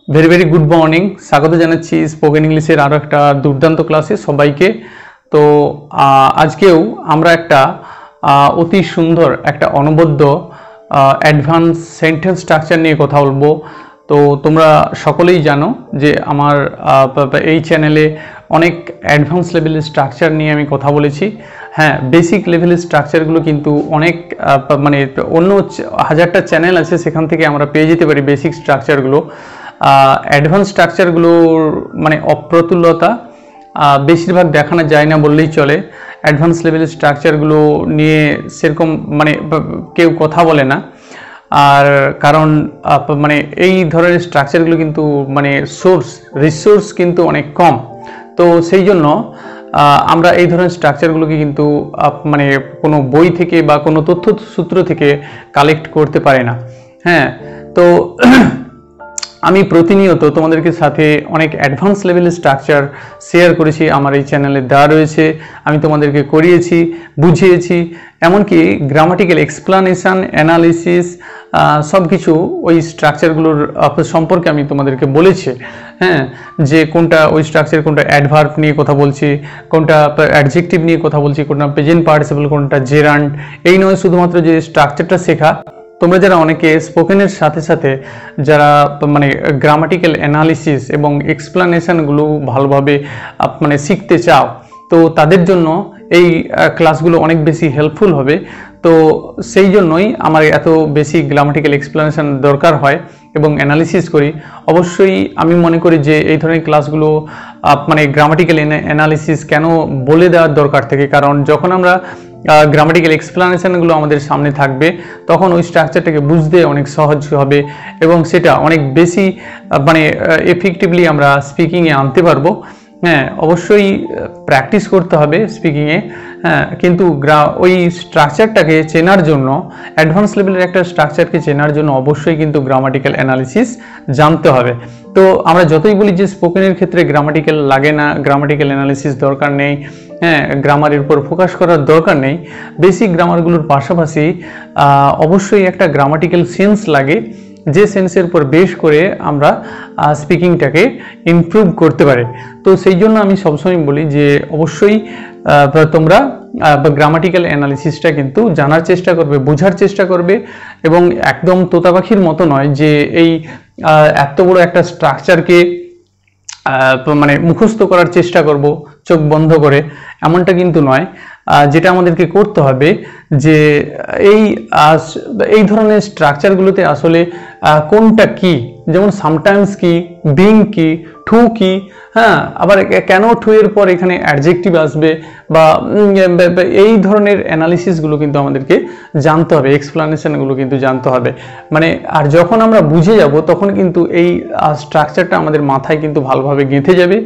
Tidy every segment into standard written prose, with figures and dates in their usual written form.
Very very good morning. স্বাগত জানাচ্ছি spoken ইংলিশের আরও একটা দুর্দান্ত ক্লাসে সবাইকে। তো আজকেও আমরা একটা অতি সুন্দর একটা অনবদ্য অ্যাডভান্স সেন্টেন্স স্ট্রাকচার নিয়ে কথা বলবো। তো তোমরা সকলেই জানো যে আমার এই চ্যানেলে অনেক অ্যাডভান্স লেভেলের স্ট্রাকচার নিয়ে আমি কথা বলেছি। হ্যাঁ, বেসিক লেভেলের স্ট্রাকচারগুলো কিন্তু অনেক মানে অন্য হাজারটা চ্যানেল আছে, সেখান থেকে আমরা পেয়ে যেতে পারি বেসিক স্ট্রাকচারগুলো। অ্যাডভান্স স্ট্রাকচারগুলোর মানে অপ্রতুলতা বেশিরভাগ দেখানো যায় না বললেই চলে। অ্যাডভান্স লেভেলের স্ট্রাকচারগুলো নিয়ে সেরকম মানে কেউ কথা বলে না, আর কারণ মানে এই ধরনের স্ট্রাকচারগুলো কিন্তু মানে রিসোর্স কিন্তু অনেক কম। তো সেই জন্য আমরা এই ধরনের স্ট্রাকচারগুলোকে কিন্তু মানে কোনো বই থেকে বা কোনো তথ্য সূত্র থেকে কালেক্ট করতে পারে না। হ্যাঁ, তো আমি প্রতিনিয়ত তোমাদেরকে সাথে অনেক অ্যাডভান্স লেভেলের স্ট্রাকচার শেয়ার করেছি, আমার এই চ্যানেলে দেওয়া রয়েছে। আমি তোমাদেরকে করিয়েছি, বুঝিয়েছি, এমনকি গ্রামাটিক্যাল এক্সপ্লানেশন, অ্যানালিসিস সব কিছু ওই স্ট্রাকচারগুলোর সম্পর্কে আমি তোমাদেরকে বলেছি। হ্যাঁ, যে কোনটা ওই স্ট্রাকচার, কোনটা অ্যাডভার্ব নিয়ে কথা বলছি, কোনটা অ্যাডজেক্টিভ নিয়ে কথা বলছি, কোনটা প্রেজেন্ট পার্টিসিপল, কোনটা জেরান্ড। এই নয় শুধুমাত্র যে স্ট্রাকচারটা শেখা, তোমরা যারা অনেকে স্পোকেনের সাথে সাথে যারা মানে গ্রামাটিক্যাল অ্যানালিসিস এবং এক্সপ্লানেশনগুলো ভালোভাবে মানে শিখতে চাও, তো তাদের জন্য এই ক্লাসগুলো অনেক বেশি হেল্পফুল হবে। তো সেই জন্যই আমার এত বেশি গ্রামাটিক্যাল এক্সপ্লানেশন দরকার হয় এবং অ্যানালিসিস করি। অবশ্যই আমি মনে করি যে এই ধরনের ক্লাসগুলো মানে গ্রামাটিক্যাল অ্যানালিসিস কেন বলে দেওয়ার দরকার থাকে, কারণ যখন আমরা গ্রামাটিক্যাল এক্সপ্লানেশনগুলো আমাদের সামনে থাকবে তখন ওই স্ট্রাকচারটাকে বুঝতে অনেক সহজ হবে এবং সেটা অনেক বেশি মানে এফেক্টিভলি আমরা স্পিকিংয়ে আনতে পারবো। হ্যাঁ, অবশ্যই প্র্যাকটিস করতে হবে স্পিকিংয়ে। হ্যাঁ, কিন্তু ওই স্ট্রাকচারটাকে চেনার জন্য, অ্যাডভান্স লেভেলের একটা স্ট্রাকচারকে চেনার জন্য অবশ্যই কিন্তু গ্রামাটিক্যাল অ্যানালিসিস জানতে হবে। তো আমরা যতই বলি যে স্পোকেনের ক্ষেত্রে গ্রামাটিক্যাল লাগে না, গ্রামাটিক্যাল অ্যানালিসিস দরকার নেই, হ্যাঁ, গ্রামারের উপর ফোকাস করার দরকার নেই, বেসিক গ্রামারগুলোর পাশাপাশি অবশ্যই একটা গ্রামাটিক্যাল সেন্স লাগে, যে সেন্সের উপর বেশ করে আমরা স্পিকিংটাকে ইমপ্রুভ করতে পারি। তো সেই জন্য আমি সবসময় বলি যে অবশ্যই তোমরা গ্রামাটিক্যাল অ্যানালিসিসটা কিন্তু জানার চেষ্টা করবে, বোঝার চেষ্টা করবে, এবং একদম তোতা পাখির মতো নয় যে এই এত বড় একটা স্ট্রাকচারকে মানে মুখস্থ করার চেষ্টা করব চোখ বন্ধ করে, এমনটা কিন্তু নয়। যেটা আমাদেরকে করতে হবে যে এই ধরনের স্ট্রাকচারগুলোতে আসলে কোনটা কি, যেমন সামটাইমস কি, বিং কি, টু কি, হ্যাঁ, আবার কেন টু এর পর এখানে অ্যাডজেক্টিভ আসবে, বা এই ধরনের অ্যানালিসিসগুলো কিন্তু আমাদেরকে জানতে হবে, এক্সপ্লানেশনগুলো কিন্তু জানতে হবে। মানে আর যখন আমরা বুঝে যাব তখন কিন্তু এই স্ট্রাকচারটা আমাদের মাথায় কিন্তু ভালোভাবে গেঁথে যাবে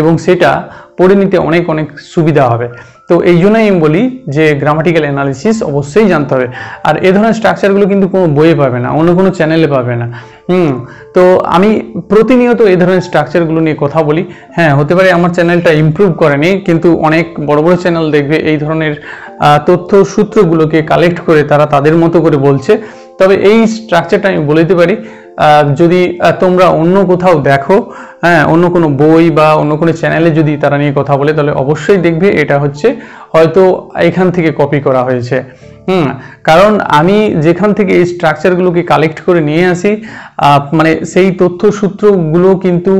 এবং সেটা পড়ে নিতে অনেক অনেক সুবিধা হবে। তো এই জন্যই আমি বলি যে গ্রামাটিক্যাল অ্যানালিসিস অবশ্যই জানতে হবে। আর এই ধরনের স্ট্রাকচারগুলো কিন্তু কোনো বইয়ে পাবে না, অন্য কোনো চ্যানেলে পাবে না। তো আমি প্রতিনিয়ত এই ধরনের স্ট্রাকচারগুলো নিয়ে কথা বলি। হ্যাঁ, হতে পারে আমার চ্যানেলটা ইমপ্রুভ করেনি, কিন্তু অনেক বড় বড় চ্যানেল দেখবে এই ধরনের তথ্য সূত্রগুলোকে কালেক্ট করে তারা তাদের মতো করে বলছে। তবে এই স্ট্রাকচারটা আমি বলে দিতে পারি, যদি তোমরা অন্য কোথাও দেখো, হ্যাঁ, অন্য কোনো বই বা অন্য কোনো চ্যানেলে যদি তারা নিয়ে কথা বলে, তাহলে অবশ্যই দেখবে এটা হচ্ছে হয়তো এখান থেকে কপি করা হয়েছে। কারণ আমি যেখান থেকে এই স্ট্রাকচারগুলোকে কালেক্ট করে নিয়ে আসি, মানে সেই তথ্য সূত্রগুলো কিন্তু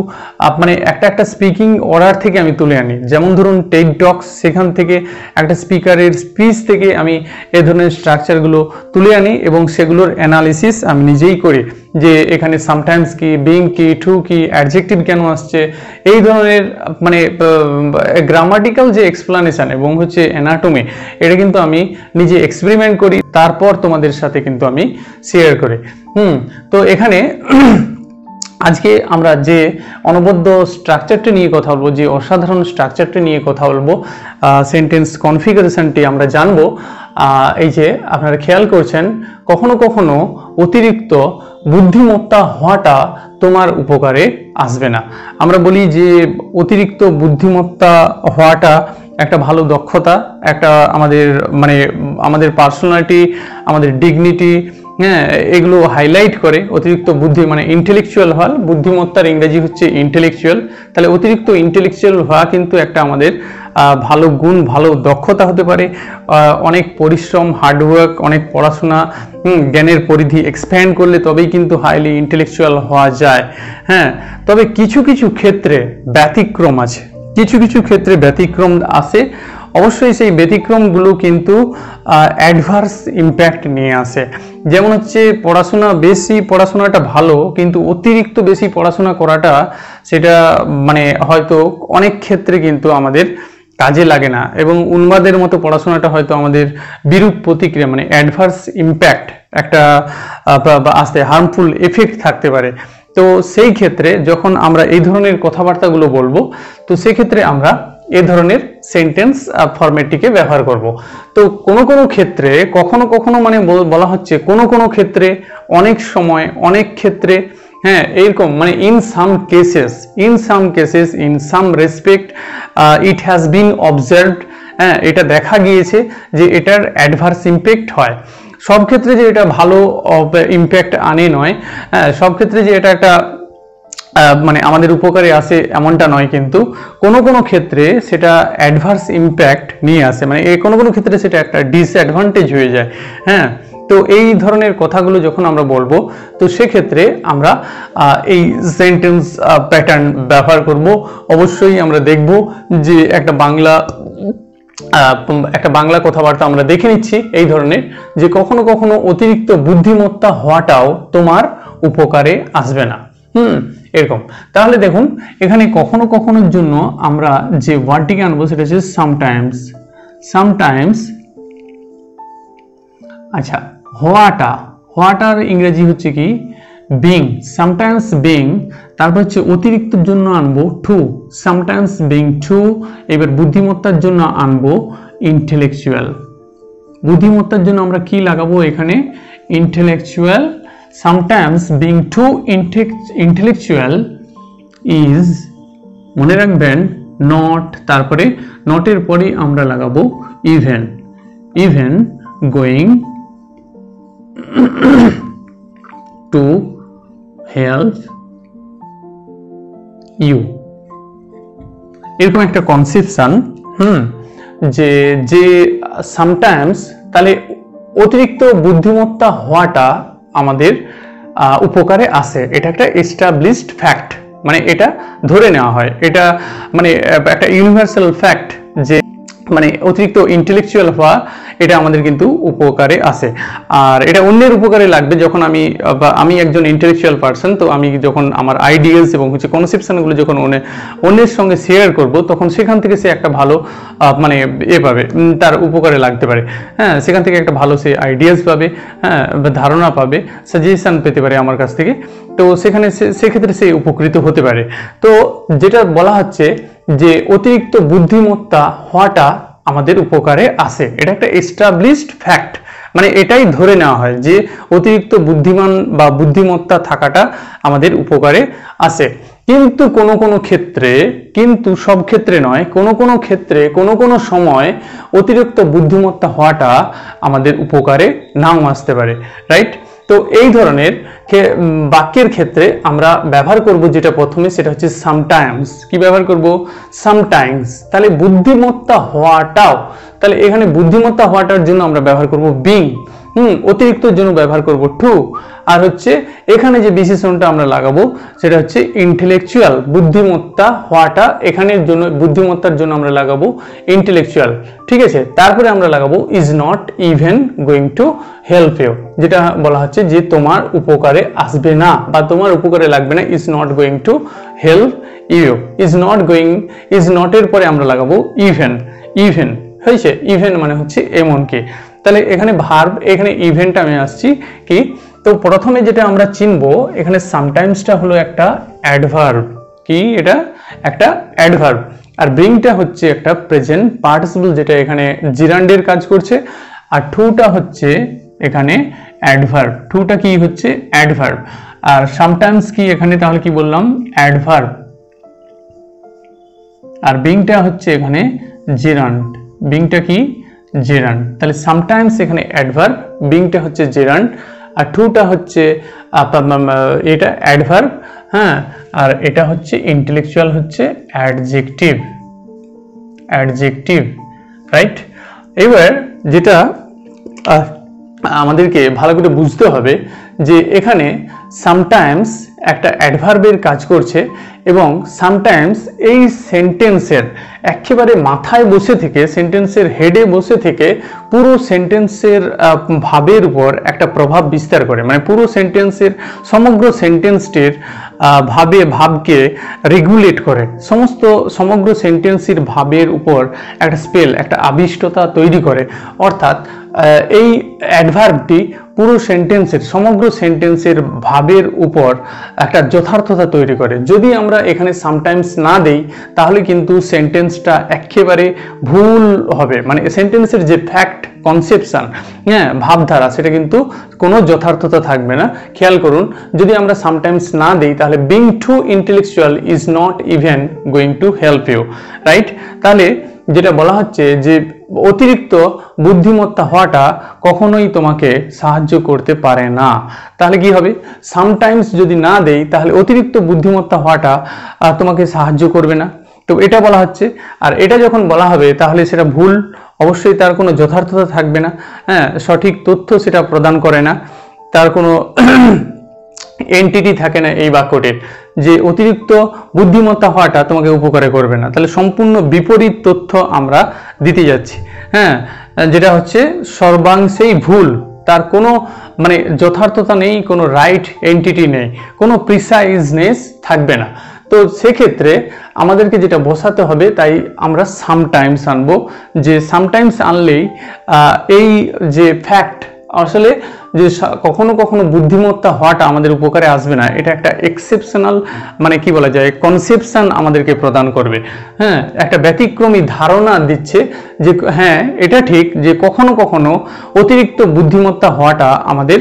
মানে একটা স্পিকিং অর্ডার থেকে আমি তুলে আনি। যেমন ধরুন টেড টক্স, সেখান থেকে একটা স্পিকারের স্পিচ থেকে আমি এই ধরনের স্ট্রাকচারগুলো তুলে আনি এবং সেগুলোর অ্যানালিসিস আমি নিজেই করি, যে এখানে সামটাইমস কি, বিং কি, টু কি, অ্যাডজেক্টিভ কেন আসছে, এই ধরনের মানে গ্রামাটিক্যাল যে এক্সপ্লানেশন এবং হচ্ছে অ্যানাটমি, এটা কিন্তু আমি নিজে এক্সপেরিমেন্ট করি, তারপর তোমাদের সাথে কিন্তু আমি শেয়ার করি। তো এখানে আজকে আমরা যে অনবদ্য স্ট্রাকচারটি নিয়ে কথা বলবো, যে অসাধারণ স্ট্রাকচারটি নিয়ে কথা বলবো, সেন্টেন্স কনফিগারেশনটি আমরা জানবো। এই যে আপনারা খেয়াল করছেন, কখনো কখনো অতিরিক্ত বুদ্ধিমত্তা হওয়াটা তোমার উপকারে আসবে না। আমরা বলি যে অতিরিক্ত বুদ্ধিমত্তা হওয়াটা একটা ভালো দক্ষতা, একটা আমাদের মানে আমাদের পার্সোনালিটি, আমাদের ডিগনিটি, হ্যাঁ, এগুলো হাইলাইট করে অতিরিক্ত বুদ্ধি, মানে ইন্টেলেকচুয়াল হওয়া। বুদ্ধিমত্তার ইংরেজি হচ্ছে ইন্টেলেকচুয়াল। তাহলে অতিরিক্ত ইন্টেলেকচুয়াল হওয়া কিন্তু একটা আমাদের ভালো গুণ, ভালো দক্ষতা হতে পারে। অনেক পরিশ্রম, হার্ডওয়ার্ক, অনেক পড়াশোনা, জ্ঞানের পরিধি এক্সপ্যান্ড করলে তবেই কিন্তু হাইলি ইন্টেলেকচুয়াল হওয়া যায়। হ্যাঁ, তবে কিছু কিছু ক্ষেত্রে ব্যতিক্রম আছে, কিছু কিছু ক্ষেত্রে ব্যতিক্রম আছে। অবশ্যই সেই ব্যতিক্রমগুলো কিন্তু অ্যাডভার্স ইম্প্যাক্ট নিয়ে আসে। যেমন হচ্ছে বেশি পড়াশোনাটা ভালো, কিন্তু অতিরিক্ত বেশি পড়াশোনা করাটা সেটা মানে হয়তো অনেক ক্ষেত্রে কিন্তু আমাদের কাজে লাগে না, এবং উন্মাদের মতো পড়াশোনাটা হয়তো আমাদের বিরূপ প্রতিক্রিয়া, মানে অ্যাডভার্স ইম্প্যাক্ট, একটা আসতে হার্মফুল এফেক্ট থাকতে পারে। তো সেই ক্ষেত্রে যখন আমরা এই ধরনের কথাবার্তাগুলো বলবো, তো সেক্ষেত্রে আমরা এ ধরনের সেন্টেন্স ফরম্যাটটিকে ব্যবহার করব। তো কোনো কোনো ক্ষেত্রে কখনো কখনো মানে বলা হচ্ছে কোনো কোনো ক্ষেত্রে, অনেক সময়, অনেক ক্ষেত্রে, হ্যাঁ, এরকম মানে in some cases, in some respect it has been observed. হ্যাঁ, এটা দেখা গিয়েছে যে এটার অ্যাডভার্স ইম্প্যাক্ট হয়। সব ক্ষেত্রে যে এটা ভালো ইম্প্যাক্ট আনে নয়, হ্যাঁ, সব ক্ষেত্রে যে এটা একটা মানে আমাদের উপকারে আসে এমনটা নয়, কিন্তু কোনো কোনো ক্ষেত্রে সেটা অ্যাডভার্স ইম্প্যাক্ট নিয়ে আসে, মানে কোনো কোনো ক্ষেত্রে সেটা একটা ডিসঅ্যাডভান্টেজ হয়ে যায়। হ্যাঁ, তো এই ধরনের কথাগুলো যখন আমরা বলবো, তো সেক্ষেত্রে আমরা এই সেন্টেন্স প্যাটার্ন ব্যবহার করব। অবশ্যই আমরা দেখব যে একটা বাংলা কথাবার্তা আমরা দেখে নিচ্ছি এই ধরনের, যে কখনো কখনো অতিরিক্ত বুদ্ধিমত্তা হওয়াটাও তোমার উপকারে আসবে না। এরকম। তাহলে দেখুন, এখানে কখনো কখনোর জন্য আমরা যে ওয়ার্ডটিকে আনবো সেটা হচ্ছে সামটাইমস। আচ্ছা, হওয়াটার ইংরেজি হচ্ছে কি? বিং। Sometimes being. তারপর হচ্ছে অতিরিক্তর জন্য আনবো টু, সামটাইমস বিং টু। এবার বুদ্ধিমত্তার জন্য আনবো ইন্টেলেকচুয়াল। বুদ্ধিমত্তার জন্য আমরা কি লাগাবো এখানে? Intellectual. Sometimes being too intellectual is, মনে রাখবেন, not, তারপরে নটের পরে আমরা লাগাবো even going to help you। এরকম একটা কনসেপশন, যে সামটাইমস, তাহলে অতিরিক্ত বুদ্ধিমত্তা হওয়াটা আমাদের উপকারে আসে। এটা একটা এস্টাবলিশড ফ্যাক্ট, মানে এটা ধরে নেওয়া হয়, এটা মানে একটা ইউনিভার্সাল ফ্যাক্ট যে মানে অতিরিক্ত ইন্টেলেকচুয়াল হওয়া এটা আমাদের কিন্তু উপকারে আসে। আর এটা অন্যের উপকারে লাগবে যখন আমি একজন ইন্টেলেকচুয়াল পার্সন, তো আমি যখন আমার আইডিয়াস এবং হচ্ছে কনসেপশনগুলো যখন অন্যের সঙ্গে শেয়ার করব, তখন সেখান থেকে সে একটা ভালো মানে পাবে, তার উপকারে লাগতে পারে। হ্যাঁ, সেখান থেকে একটা ভালো সে আইডিয়াস পাবে, হ্যাঁ, ধারণা পাবে, সাজেশন পেতে পারে আমার কাছ থেকে। তো সেক্ষেত্রে সে উপকৃত হতে পারে। তো যেটা বলা হচ্ছে যে অতিরিক্ত বুদ্ধিমত্তা হওয়াটা আমাদের উপকারে আসে, এটা একটা এস্টাবলিশড ফ্যাক্ট, মানে এটাই ধরে নেওয়া হয় যে অতিরিক্ত বুদ্ধিমান বা বুদ্ধিমত্তা থাকাটা আমাদের উপকারে আসে। কিন্তু কোনো কোনো ক্ষেত্রে, কিন্তু সব ক্ষেত্রে নয়, কোনো কোনো ক্ষেত্রে, কোনো কোনো সময় অতিরিক্ত বুদ্ধিমত্তা হওয়াটা আমাদের উপকারে নাও আসতে পারে, রাইট? তো এই ধরনের বাক্যের ক্ষেত্রে আমরা ব্যবহার করব যেটা প্রথমে, সেটা হচ্ছে সামটাইমস। কি ব্যবহার করব? সামটাইমস। তাহলে বুদ্ধিমত্তা হওয়াটাও, তাহলে এখানে বুদ্ধিমত্তা হওয়াটার জন্য আমরা ব্যবহার করব বিং। অতিরিক্তর জন্য ব্যবহার করব টু। আর হচ্ছে এখানে যে বিশেষণটা আমরা লাগাবো সেটা হচ্ছে ইন্টেলেকচুয়াল। বুদ্ধিমত্তা হওয়াটা এখানের জন্য, বুদ্ধিমত্তার জন্য আমরা লাগাবো ইন্টেলেকচুয়াল, ঠিক আছে? তারপরে আমরা লাগাবো is not even going to help you, যেটা বলা হচ্ছে যে তোমার উপকারে আসবে না বা তোমার উপকারে লাগবে না। Is not going to help you, is not এর পরে আমরা লাগাবো ইভেন হয়েছে। ইভেন মানে হচ্ছে এমনকি। তাহলে এখানে ভার্ব, এখানে ইভেন্ট আমি আসছি কি? তো প্রথমে যেটা আমরা চিনবো, এখানে সামটাইমসটা হলো একটা অ্যাডভার্ব। কি এটা? একটা অ্যাডভার্ব। আর ব্রিংটা হচ্ছে একটা প্রেজেন্ট পার্টিসিপল, যেটা এখানে জিরান্ডের কাজ করছে। আর টুটা হচ্ছে এখানে অ্যাডভার্ব। টুটা কি হচ্ছে? অ্যাডভার্ব। আর সামটাইমস কি এখানে? তাহলে কি বললাম? অ্যাডভার্ব। আর বিংটা হচ্ছে এখানে জেরান্ড। বিংটা কি? জেরান্ড। তাহলে সামটাইমস এখানে অ্যাডভার্ব, বিংটা হচ্ছে জেরান্ড, আর টুটা হচ্ছে এটা অ্যাডভার্ব, হ্যাঁ, আর এটা হচ্ছে ইন্টেলেকচুয়াল হচ্ছে অ্যাডজেক্টিভ, রাইট। এবার যেটা আমাদেরকে ভালো করে বুঝতে হবে যে এখানে সামটাইমস একটা অ্যাডভার্বের কাজ করছে এবং সামটাইমস এই সেন্টেন্সের একেবারে মাথায় বসে থেকে, সেন্টেন্সের হেডে বসে থেকে পুরো সেন্টেন্সের ভাবের উপর একটা প্রভাব বিস্তার করে, মানে পুরো সেন্টেন্সের সমগ্র সেন্টেন্সটির ভাবকে রেগুলেট করে, সমগ্র সেন্টেন্সের ভাবের উপর একটা স্পেল, একটা আবিষ্টতা তৈরি করে। অর্থাৎ এই অ্যাডভার্বটি পুরো সেন্টেন্সের, সমগ্র সেন্টেন্সের ভাবের উপর একটা যথার্থতা তৈরি করে। যদি আমরা এখানে সামটাইমস না দেই তাহলে কিন্তু সেন্টেন্সটা একেবারে ভুল হবে, মানে সেন্টেন্সের যে ফ্যাক্ট, কনসেপশন, হ্যাঁ, ভাবধারা, সেটা কিন্তু কোনো যথার্থতা থাকবে না। খেয়াল করুন, যদি আমরা সামটাইমস না দিই তাহলে being too intellectual is not even going to help you, right. তাহলে যেটা বলা হচ্ছে যে অতিরিক্ত বুদ্ধিমত্তা হওয়াটা কখনোই তোমাকে সাহায্য করতে পারে না। তাহলে কি হবে, সামটাইমস যদি না দেই তাহলে অতিরিক্ত বুদ্ধিমত্তা হওয়াটা তোমাকে সাহায্য করবে না, তো এটা বলা হচ্ছে। আর এটা যখন বলা হবে তাহলে সেটা ভুল, অবশ্যই তার কোনো যথার্থতা থাকবে না, হ্যাঁ, সঠিক তথ্য সেটা প্রদান করে না, তার কোনো এন্টিটি থাকে না এই বাক্যটির, যে অতিরিক্ত বুদ্ধিমত্তা হওয়াটা তোমাকে উপকারে করবে না। তাহলে সম্পূর্ণ বিপরীত তথ্য আমরা দিতে যাচ্ছি, হ্যাঁ, যেটা হচ্ছে সর্বাংশেই ভুল, তার কোনো মানে যথার্থতা নেই, কোনো রাইট এন্টিটি নেই, কোনো প্রিসাইজনেস থাকবে না। তো সেক্ষেত্রে আমাদেরকে যেটা বসাতে হবে, তাই আমরা সামটাইমস আনবো, যে সামটাইমস আনলেই এই যে ফ্যাক্ট, আসলে যে কখনো কখনো বুদ্ধিমত্তা হওয়াটা আমাদের উপকারে আসবে না, এটা একটা এক্সেপশনাল, মানে কি বলা যায়, কনসেপশন আমাদেরকে প্রদান করবে, হ্যাঁ, একটা ব্যতিক্রমী ধারণা দিচ্ছে যে হ্যাঁ এটা ঠিক যে কখনো কখনো অতিরিক্ত বুদ্ধিমত্তা হওয়াটা আমাদের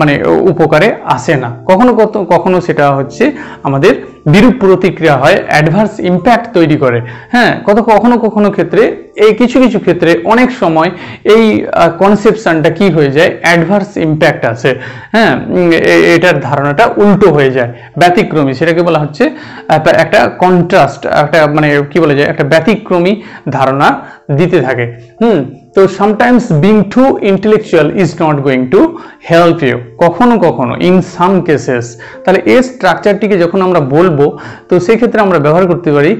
মানে উপকারে আসে না, কখনো কখনো সেটা হচ্ছে আমাদের বিরূপ প্রতিক্রিয়া হয়, অ্যাডভার্স ইম্প্যাক্ট তৈরি করে, হ্যাঁ, কখনো কখনো ক্ষেত্রে, এই কিছু কিছু ক্ষেত্রে অনেক সময় এই কনসেপশনটা কি হয়ে যায়, অ্যাডভার্স ইম্প্যাক্ট আছে, হ্যাঁ, এটার ধারণাটা উল্টো হয়ে যায়, ব্যতিক্রমী, সেটাকে বলা হচ্ছে একটা কন্ট্রাস্ট, একটা মানে কি বলা যায়, একটা ব্যতিক্রমী ধারণা দিতে থাকে। তো sometimes being too intellectual is not going to help you, কখনো কখনো, ইন সাম কেসেস। তাহলে এই স্ট্রাকচারটিকে যখন আমরা বলবো তো সেই ক্ষেত্রে আমরা ব্যবহার করতে পারি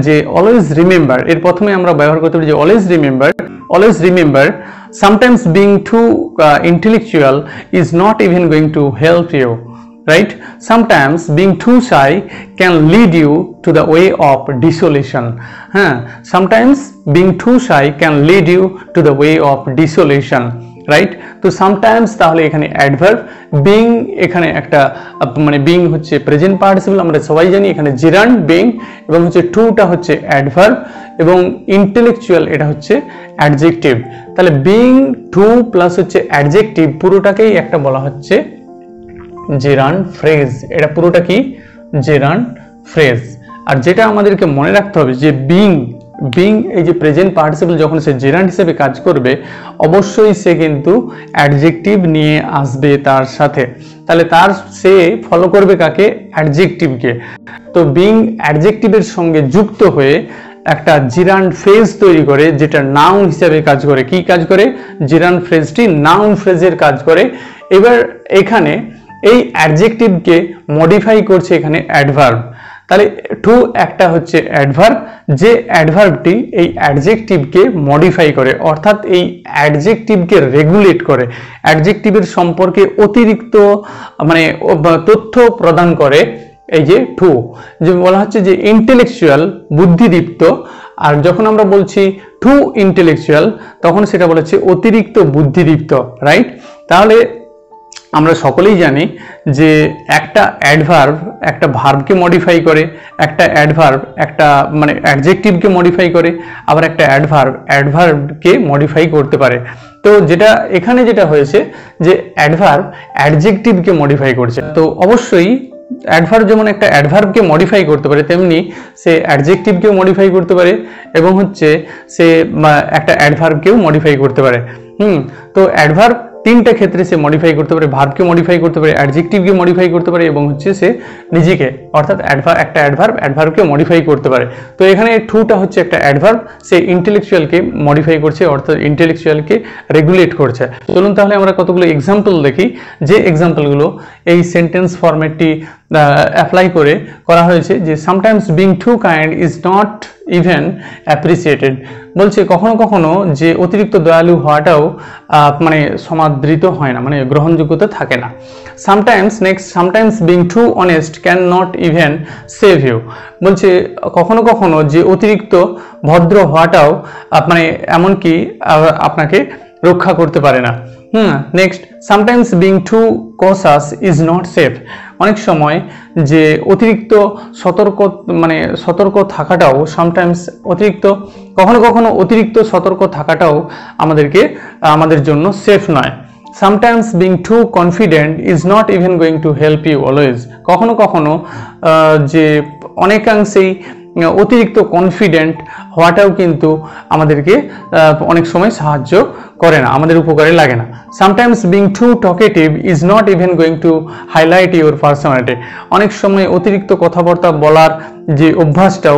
যে অলওয়েজ রিমেম্বার, এর প্রথমে আমরা ব্যবহার করতে পারি যে always remember sometimes being too intellectual is not even going to help you, right? Sometimes being too shy can lead you to the way of dissolution, sometimes being too shy can lead you to the way of dissolution, right. তো sometimes তাহলে এখানে adverb, being এখানে একটা মানে being হচ্ছে present participle, আমরা সবাই জানি এখানে জেরান্ড, বিং, এবং হচ্ছে টুটা হচ্ছে অ্যাডভার্ব, এবং ইন্টেলেকচুয়াল এটা হচ্ছে অ্যাডজেক্টিভ। তাহলে বিং টু প্লাস হচ্ছে অ্যাডজেক্টিভ, পুরোটাকেই একটা বলা হচ্ছে জেরান্ড ফ্রেজ, এটা পুরোটা কি জেরান্ড ফ্রেজ। আর যেটা আমাদেরকে মনে রাখতে হবে যে বিং এই যে প্রেজেন্ট পার্টিসিপল যখন সে জেরান্ড হিসেবে কাজ করবে অবশ্যই সে কিন্তু অ্যাডজেক্টিভ নিয়ে আসবে তার সাথে, তাহলে সে ফলো করবে কাকে, অ্যাডজেক্টিভকে। তো বিং অ্যাডজেক্টিভের সঙ্গে যুক্ত হয়ে একটা জেরান্ড ফ্রেজ তৈরি করে, যেটা নাউন হিসেবে কাজ করে। কি কাজ করে, জেরান্ড ফ্রেজটি নাউন ফ্রেজের কাজ করে। এবার এখানে এই অ্যাডজেক্টিভকে মডিফাই করছে এখানে অ্যাডভার্ব, তাহলে টু একটা হচ্ছে অ্যাডভার্ব, যে অ্যাডভার্বটি এই অ্যাডজেক্টিভকে মডিফাই করে, অর্থাৎ এই অ্যাডজেক্টিভকে রেগুলেট করে, অ্যাডজেক্টিভের সম্পর্কে অতিরিক্ত মানে তথ্য প্রদান করে। এই যে টু, যে বলা হচ্ছে যে ইন্টেলেকচুয়াল, বুদ্ধিদীপ্ত, আর যখন আমরা বলছি টু ইন্টেলেকচুয়াল তখন সেটা বলেছে অতিরিক্ত বুদ্ধিদীপ্ত, রাইট। তাহলে আমরা সকলেই জানি যে একটা অ্যাডভার্ব একটা ভার্বকে মডিফাই করে, একটা অ্যাডভার্ব একটা মানে অ্যাডজেক্টিভকে মডিফাই করে, আবার একটা অ্যাডভার্বকে মডিফাই করতে পারে। তো যেটা এখানে যেটা হয়েছে যে অ্যাডভার্ব অ্যাডজেক্টিভকে মডিফাই করছে, তো অবশ্যই অ্যাডভার্ব যেমন একটা অ্যাডভার্বকে মডিফাই করতে পারে তেমনি সে অ্যাডজেক্টিভকেও মডিফাই করতে পারে এবং হচ্ছে সে একটা অ্যাডভার্বকেও মডিফাই করতে পারে। তো অ্যাডভার্ব তিনটা ক্ষেত্রে সে মডিফাই করতে পারে, ভার্বকে মডিফাই করতে পারে, অ্যাডজেক্টিভকে মডিফাই করতে পারে এবং হচ্ছে সে নিজেকে অর্থাৎ একটা অ্যাডভার্বকে মডিফাই করতে পারে। তো এখানে টুটা হচ্ছে একটা অ্যাডভার্ব, সে ইন্টেলেকচুয়ালকে মডিফাই করছে অর্থাৎ ইন্টেলেকচুয়ালকে রেগুলেট করছে। চলুন তাহলে আমরা কতগুলো এক্সাম্পল দেখি, যে এক্সাম্পলগুলো এই সেন্টেন্স ফরম্যাটটি অ্যাপ্লাই করে করা হয়েছে। যে sometimes being too kind is not even appreciated, বলছে কখনো কখনো যে অতিরিক্ত দয়ালু হওয়াটাও মানে সমাদৃত হয় না, মানে গ্রহণযোগ্যতা থাকে না। Sometimes being too honest can not even save you, বলছে কখনো কখনো যে অতিরিক্ত ভদ্র হওয়াটাও মানে এমনকি আপনাকে রক্ষা করতে পারে না। Next, sometimes being too cautious is not safe, অনেক সময় যে অতিরিক্ত সতর্ক থাকাটাও কখনো কখনো অতিরিক্ত সতর্ক থাকাটাও আমাদের জন্য সেফ নয়। Sometimes being too confident is not even going to help you always, কখনো কখনো যে অনেকাংশেই অতিরিক্ত কনফিডেন্ট হওয়াটাও কিন্তু আমাদেরকে অনেক সময় সাহায্য করে না, আমাদের উপকারে লাগে না। Sometimes being too talkative is not even going to highlight your personality, অনেক সময় অতিরিক্ত কথাবার্তা বলার যে অভ্যাসটাও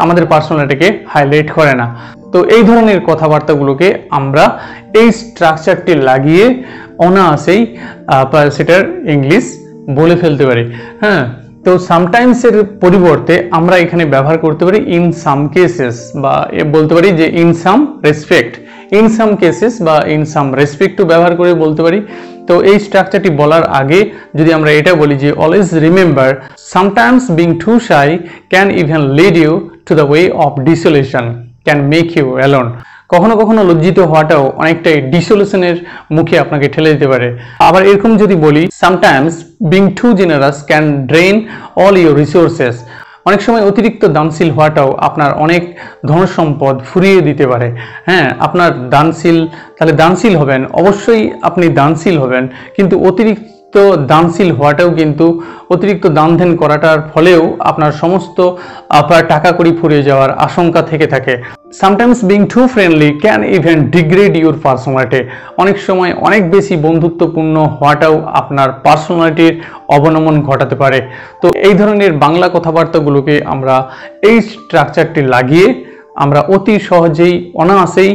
আমাদের পার্সোনালিটিকে হাইলাইট করে না। তো এই ধরনের কথাবার্তাগুলোকে আমরা এই স্ট্রাকচারটি লাগিয়ে অনায়াসেই সেটার ইংলিশ বলে ফেলতে পারি। হ্যাঁ, তো সামটাইমসের পরিবর্তে আমরা এখানে ব্যবহার করতে পারি ইন সাম কেসেস, বা বলতে পারি যে in some respect, in some cases বা ইন সাম রেসপেক্টও ব্যবহার করে বলতে পারি। তো এই স্ট্রাকচারটি বলার আগে যদি আমরা এটা বলি যে always remember sometimes being too shy can even lead you to the way of desolation, can make you alone, কখনো কখনো লজ্জিত হওয়াটাও অনেকটাই ডিসোলিউশনের মুখে আপনাকে ঠেলে দিতে পারে। আবার এরকম যদি বলি sometimes being too generous can drain all your resources, অনেক সময় অতিরিক্ত দানশীল হওয়াটাও আপনার অনেক ধন সম্পদ ফুরিয়ে দিতে পারে। হ্যাঁ, আপনার দানশীল হবেন, অবশ্যই আপনি দানশীল হবেন, কিন্তু অতিরিক্ত দানশীল হওয়াটাও কিন্তু অতিরিক্ত দান ধ্যান করাটার ফলেও আপনার সমস্ত টাকা কড়ি ফুরিয়ে যাওয়ার আশঙ্কা থেকে থাকে। Sometimes being too friendly can even degrade your personality, অনেক সময় অনেক বেশি বন্ধুত্বপূর্ণ হওয়াটাও আপনার পার্সোনালিটির অবনমন ঘটাতে পারে। তো এই ধরনের বাংলা কথাবার্তাগুলোকে আমরা এই স্ট্রাকচারটি লাগিয়ে আমরা অতি সহজেই অনায়াসেই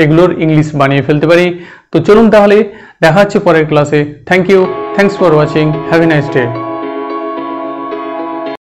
এগুলোর ইংলিশ বানিয়ে ফেলতে পারি। তো চলুন তাহলে দেখা হচ্ছে পরের ক্লাসে। Thank you, thanks for watching, have a nice day.